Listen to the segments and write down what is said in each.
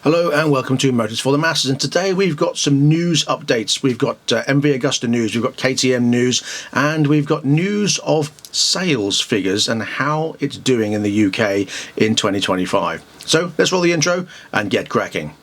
Hello and welcome to Motors for the Masses, and today we've got some news updates. We've got MV Agusta news, we've got KTM news, and we've got news of sales figures and how it's doing in the UK in 2025. So let's roll the intro and get cracking.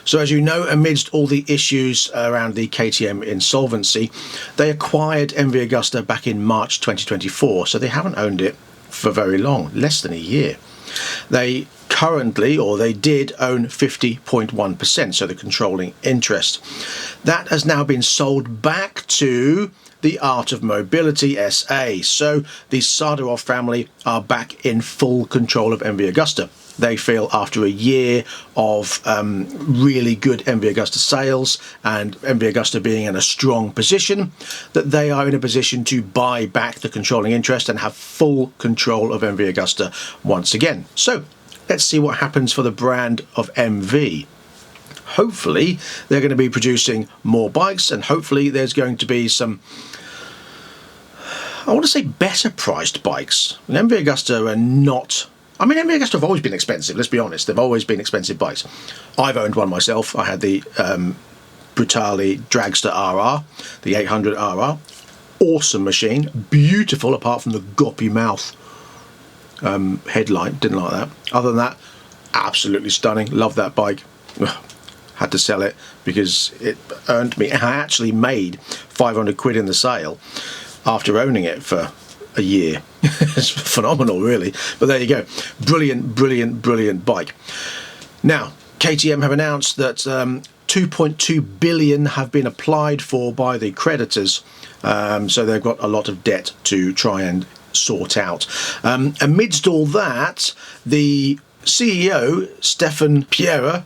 So as you know, amidst all the issues around the KTM insolvency, they acquired MV Agusta back in March 2024, so they haven't owned it for very long, less than a year. They currently, or they did, own 50.1%, so the controlling interest. That has now been sold back to the Art of Mobility SA, so the Sadarov family are back in full control of MV Agusta. They feel after a year of really good MV Agusta sales and MV Agusta being in a strong position, that they are in a position to buy back the controlling interest and have full control of MV Agusta once again. So let's see what happens for the brand of MV. Hopefully they're going to be producing more bikes, and hopefully there's going to be some, I want to say, better priced bikes. MV Agusta are not, I mean, MV Agusta have always been expensive, let's be honest. They've always been expensive bikes. I've owned one myself. I had the Brutale Dragster RR, the 800 RR. Awesome machine, beautiful apart from the goppy mouth headlight. Didn't like that. Other than that, absolutely stunning. Love that bike. Had to sell it because it earned me. I actually made 500 quid in the sale after owning it for a year. It's phenomenal, really. But there you go. Brilliant, brilliant, brilliant bike. Now, KTM have announced that 2.2 billion have been applied for by the creditors. So they've got a lot of debt to try and sort out. Amidst all that, the CEO, Stefan Pierer,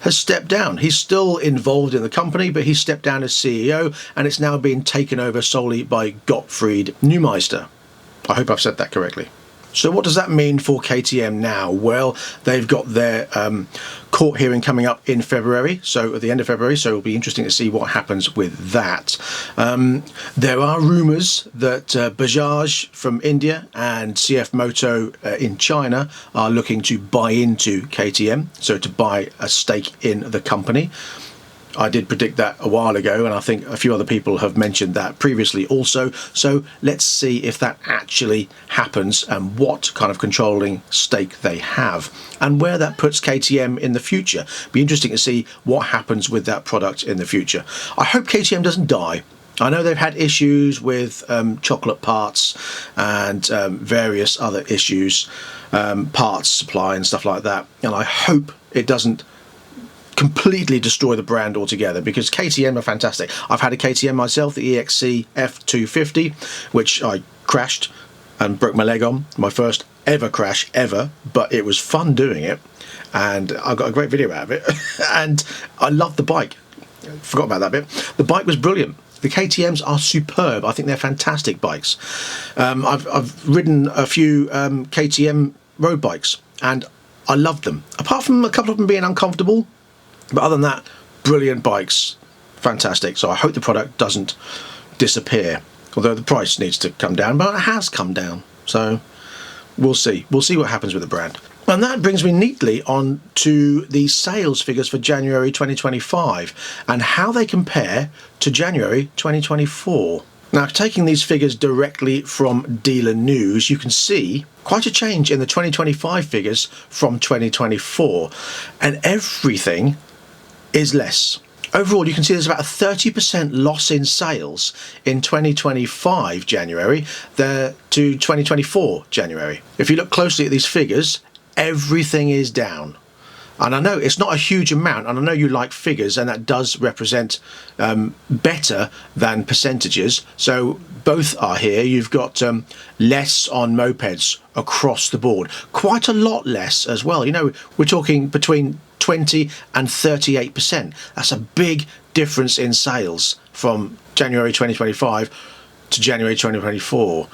has stepped down. He's still involved in the company, but he's stepped down as CEO, and it's now being taken over solely by Gottfried Neumeister. I hope I've said that correctly. So what does that mean for KTM now? Well, they've got their court hearing coming up in February, so at the end of February, so it'll be interesting to see what happens with that. There are rumours that Bajaj from India and CF Moto in China are looking to buy into KTM, so to buy a stake in the company. I did predict that a while ago, and I think a few other people have mentioned that previously also. So let's see if that actually happens and what kind of controlling stake they have and where that puts KTM in the future. Be interesting to see what happens with that product in the future. I hope KTM doesn't die. I know they've had issues with chocolate parts and various other issues, parts supply and stuff like that, and I hope it doesn't completely destroy the brand altogether, because KTM are fantastic. I've had a KTM myself, the EXC F250, which I crashed and broke my leg on. My first ever crash ever, but it was fun doing it, and I got a great video out of it. And I loved the bike. Forgot about that bit. The bike was brilliant. The KTMs are superb. I think they're fantastic bikes. I've ridden a few KTM road bikes, and I loved them. Apart from a couple of them being uncomfortable, but other than that, brilliant bikes, fantastic. So I hope the product doesn't disappear, although the price needs to come down, but it has come down. So we'll see. We'll see what happens with the brand. And that brings me neatly on to the sales figures for January 2025 and how they compare to January 2024. Now, taking these figures directly from dealer news, you can see quite a change in the 2025 figures from 2024, and everything is less. Overall, you can see there's about a 30% loss in sales in 2025 January to 2024 January. If you look closely at these figures, everything is down. And I know it's not a huge amount, and I know you like figures, and that does represent better than percentages. So both are here. You've got less on mopeds across the board, quite a lot less as well. You know, we're talking between 20 and 38%. That's a big difference in sales from January 2025 to January 2024.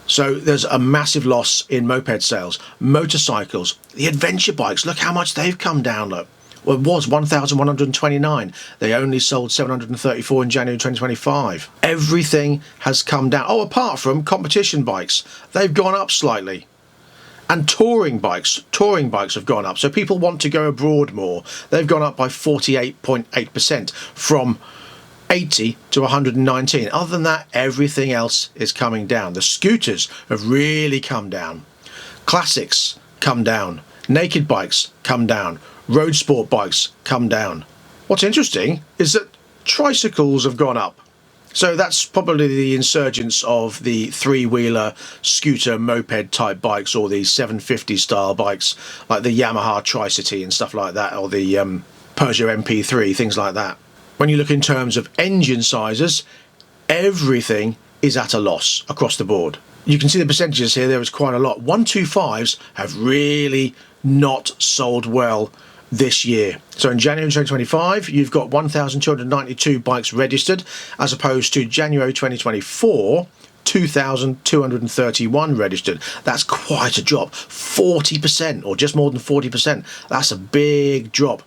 So there's a massive loss in moped sales. Motorcycles, the adventure bikes, look how much they've come down. Look, Well, it was 1,129. They only sold 734 in January 2025. Everything has come down. Oh, apart from competition bikes, they've gone up slightly. And touring bikes have gone up. So people want to go abroad more. They've gone up by 48.8% from 80 to 119. Other than that, everything else is coming down. The scooters have really come down. Classics come down. Naked bikes come down. Road sport bikes come down. What's interesting is that tricycles have gone up. So that's probably the insurgence of the three-wheeler scooter moped type bikes, or the 750 style bikes like the Yamaha Tricity and stuff like that, or the Peugeot MP3, things like that. When you look in terms of engine sizes, everything is at a loss across the board. You can see the percentages here. There is quite a lot. 125s have really not sold well this year. So in January 2025, you've got 1,292 bikes registered, as opposed to January 2024, 2,231 registered. That's quite a drop. 40%, or just more than 40%. That's a big drop.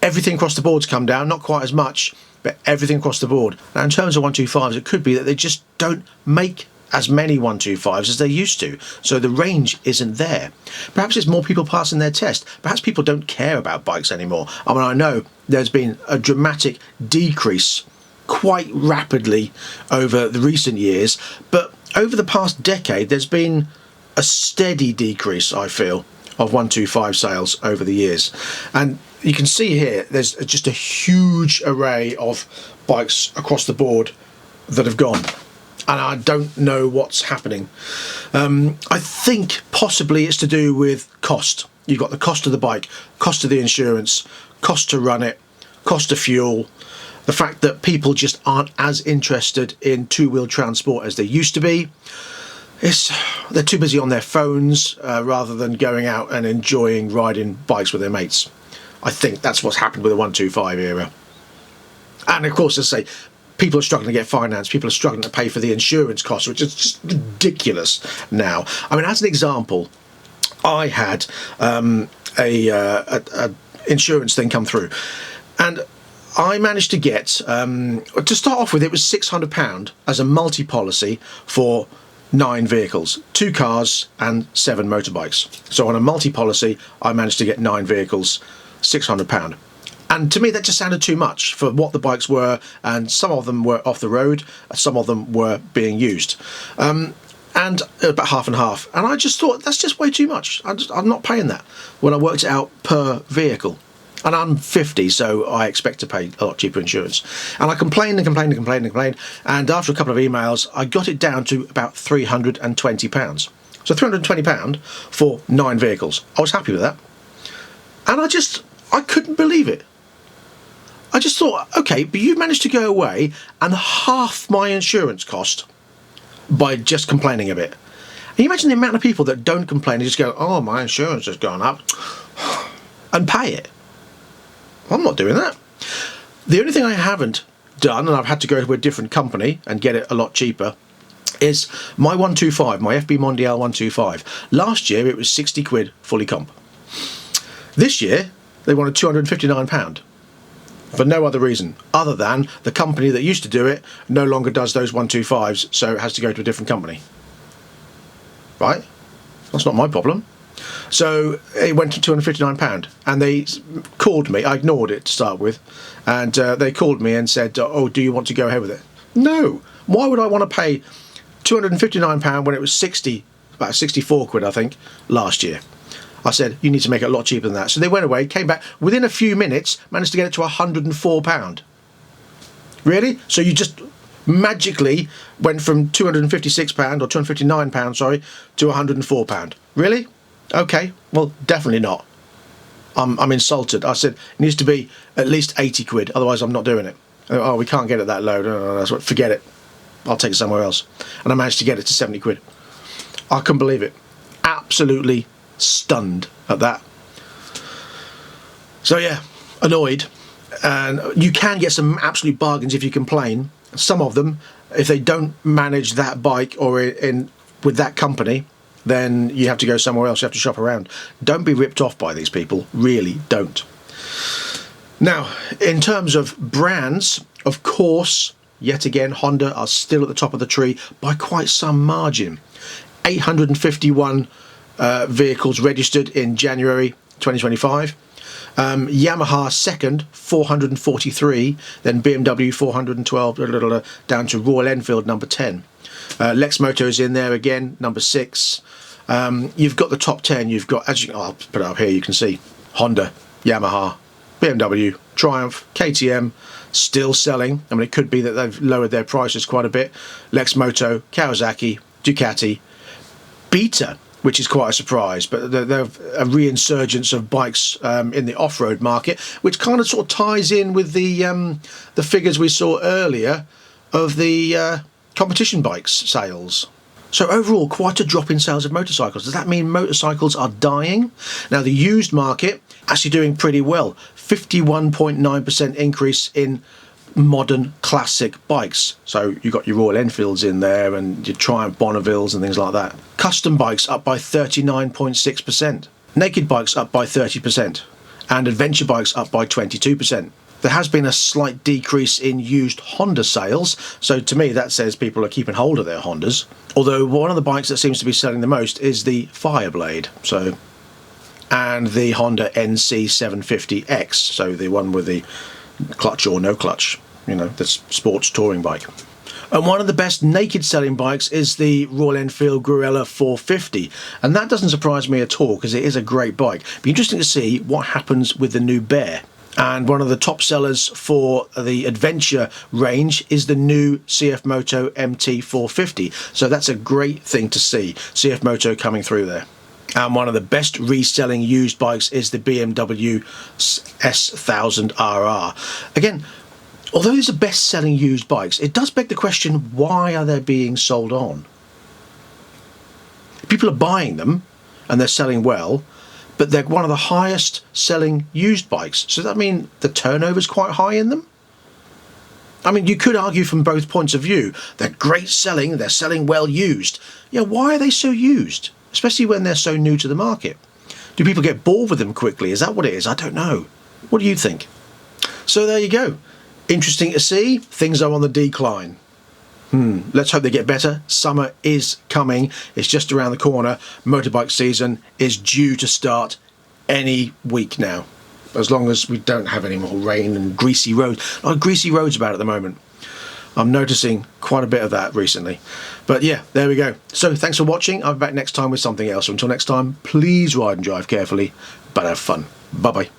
Everything across the board's come down, not quite as much, but everything across the board. Now, in terms of 125s, it could be that they just don't make as many 125s as they used to, so the range isn't there. Perhaps it's more people passing their test. Perhaps people don't care about bikes anymore. I mean, I know there's been a dramatic decrease quite rapidly over the recent years, but over the past decade there's been a steady decrease, I feel, of 125 sales over the years. And you can see here there's just a huge array of bikes across the board that have gone. And I don't know what's happening. I think possibly it's to do with cost. You've got the cost of the bike, cost of the insurance, cost to run it, cost of fuel, the fact that people just aren't as interested in two-wheel transport as they used to be. They're too busy on their phones rather than going out and enjoying riding bikes with their mates. I think that's what's happened with the 125 era. And of course, as I say, people are struggling to get finance. People are struggling to pay for the insurance costs, which is just ridiculous now. I mean, as an example, I had a insurance thing come through, and I managed to get, to start off with, it was £600 as a multi-policy for 9 vehicles, 2 cars and 7 motorbikes. So on a multi-policy, I managed to get 9 vehicles, £600. And to me, that just sounded too much for what the bikes were, and some of them were off the road, some of them were being used, and about half and half. And I just thought, that's just way too much. I'm not paying that when I worked it out per vehicle. And I'm 50, so I expect to pay a lot cheaper insurance. And I complained and complained and complained and complained, and after a couple of emails, I got it down to about £320. So £320 for 9 vehicles. I was happy with that. And I couldn't believe it. I just thought, okay, but you managed to go away and half my insurance cost by just complaining a bit. Can you imagine the amount of people that don't complain and just go, oh, my insurance has gone up, and pay it? I'm not doing that. The only thing I haven't done, and I've had to go to a different company and get it a lot cheaper, is my 125, my FB Mondial 125. Last year it was 60 quid fully comp. This year they wanted £259 for no other reason other than the company that used to do it no longer does those 125s, so it has to go to a different company. Right? That's not my problem. So it went to £259, and they called me. I ignored it to start with, and they called me and said, oh, do you want to go ahead with it? No. Why would I want to pay £259 when it was about 64 quid, I think, last year? I said, you need to make it a lot cheaper than that. So they went away, came back, within a few minutes, managed to get it to £104. Really? So you just magically went from £256 or £259, sorry, to £104. Really? Okay, well, definitely not. I'm insulted. I said, it needs to be at least 80 quid, otherwise I'm not doing it. Oh, we can't get it that low. No, that's what, forget it. I'll take it somewhere else. And I managed to get it to 70 quid. I couldn't believe it. Absolutely stunned at that. So yeah, annoyed. And you can get some absolute bargains if you complain. Some of them, if they don't manage that bike or in with that company, then you have to go somewhere else. You have to shop around. Don't be ripped off by these people. Really don't. Now, in terms of brands, of course, yet again, Honda are still at the top of the tree by quite some margin. 851 vehicles registered in January 2025. Yamaha second, 443, then BMW 412, down to Royal Enfield number 10. Lexmoto is in there again, number 6. You've got the top 10. You've got, I'll put it up here, you can see Honda, Yamaha, BMW, Triumph, KTM, still selling. I mean, it could be that they've lowered their prices quite a bit. Lexmoto, Kawasaki, Ducati, Beta, which is quite a surprise, but they're a re-insurgence of bikes in the off-road market, which kind of sort of ties in with the figures we saw earlier of the competition bikes sales. So overall, quite a drop in sales of motorcycles. Does that mean motorcycles are dying? Now, the used market actually doing pretty well. 51.9% increase in modern classic bikes. So you've got your Royal Enfields in there and your Triumph Bonnevilles and things like that. Custom bikes up by 39.6%. Naked bikes up by 30%. And adventure bikes up by 22%. There has been a slight decrease in used Honda sales, so to me that says people are keeping hold of their Hondas. Although one of the bikes that seems to be selling the most is the Fireblade, and the Honda NC 750X, so the one with the clutch or no clutch, the sports touring bike. And one of the best naked selling bikes is the Royal Enfield Guerrilla 450, and that doesn't surprise me at all because it is a great bike. Be interesting to see what happens with the new Bear. And one of the top sellers for the adventure range is the new CF Moto MT450. So that's a great thing to see, CF Moto coming through there. And one of the best reselling used bikes is the BMW S1000RR. Again, although these are best selling used bikes, it does beg the question, why are they being sold on? People are buying them and they're selling well, but they're one of the highest selling used bikes. So does that mean the turnover is quite high in them? I mean, you could argue from both points of view. They're great selling, they're selling well used. Yeah, why are they so used? Especially when they're so new to the market. Do people get bored with them quickly? Is that what it is? I don't know. What do you think? So there you go. Interesting to see. Things are on the decline. Let's hope they get better. Summer is coming. It's just around the corner. Motorbike season is due to start any week now, as long as we don't have any more rain and greasy roads. A lot of greasy roads about at the moment. I'm noticing quite a bit of that recently. But yeah, there we go. So thanks for watching. I'll be back next time with something else. So until next time, please ride and drive carefully, but have fun. Bye-bye.